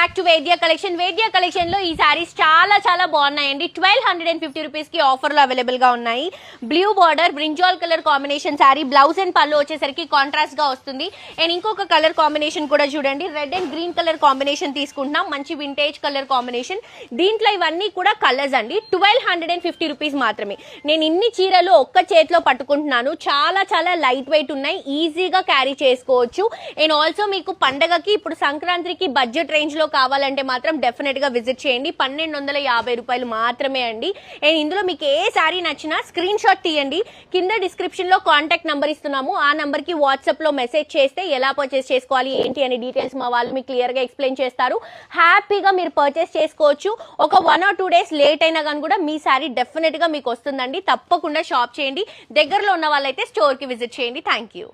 Back to Vedya collection. Vedya collection లో ఈ సారీస్ చాలా చాలా బాగున్నాయండి. 1250 రూపీస్ కి ఆఫర్ లో అవైలబుల్ గా ఉన్నాయి. Blue border brinjal colour combination sorry, blouse and పళ్ళు వచ్చేసరికి కాంట్రాస్ట్ గా వస్తుంది. అండ్ ఇంకొక కలర్ కాంబినేషన్ కూడా చూడండి, red and green colour combination తీసుకుంటున్నాం. మంచి వింటేజ్ కలర్ కాంబినేషన్. దీంట్లో ఇవన్నీ కూడా కలర్స్ అండి. 1250 రూపీస్ మాత్రమే. నేను ఇన్ని చీరలు ఒక్క చేతిలో పట్టుకుంటున్నాను. చాలా చాలా లైట్ వెయిట్ ఉన్నాయి, ఈజీగా క్యారీ చేసుకోవచ్చు. అండ్ ఆల్సో మీకు పండగకి ఇప్పుడు సంక్రాంతికి బడ్జెట్ రేంజ్ లో కావాలంటే మాత్రం డెఫినెట్ గా విజిట్ చేయండి. 1250 రూపాయలు మాత్రమే అండి. అండ్ ఇందులో మీకు ఏ సారీ నచ్చినా స్క్రీన్ షాట్ తీయండి. కింద డిస్క్రిప్షన్ లో కాంటాక్ట్ నంబర్ ఇస్తున్నాము. ఆ నంబర్ కి వాట్సాప్ లో మెసేజ్ చేస్తే ఎలా పర్చేస్ చేసుకోవాలి ఏంటి అనే డీటెయిల్స్ మా వాళ్ళు మీకు క్లియర్ గా ఎక్స్ప్లెయిన్ చేస్తారు. హ్యాపీగా మీరు పర్చేస్ చేసుకోవచ్చు. ఒక 1 or 2 days లేట్ అయినా కానీ కూడా మీ సారీ డెఫినెట్ గా మీకు వస్తుందండి. తప్పకుండా షాప్ చేయండి. దగ్గరలో ఉన్న వాళ్ళైతే స్టోర్ కి విజిట్ చేయండి. Thank you.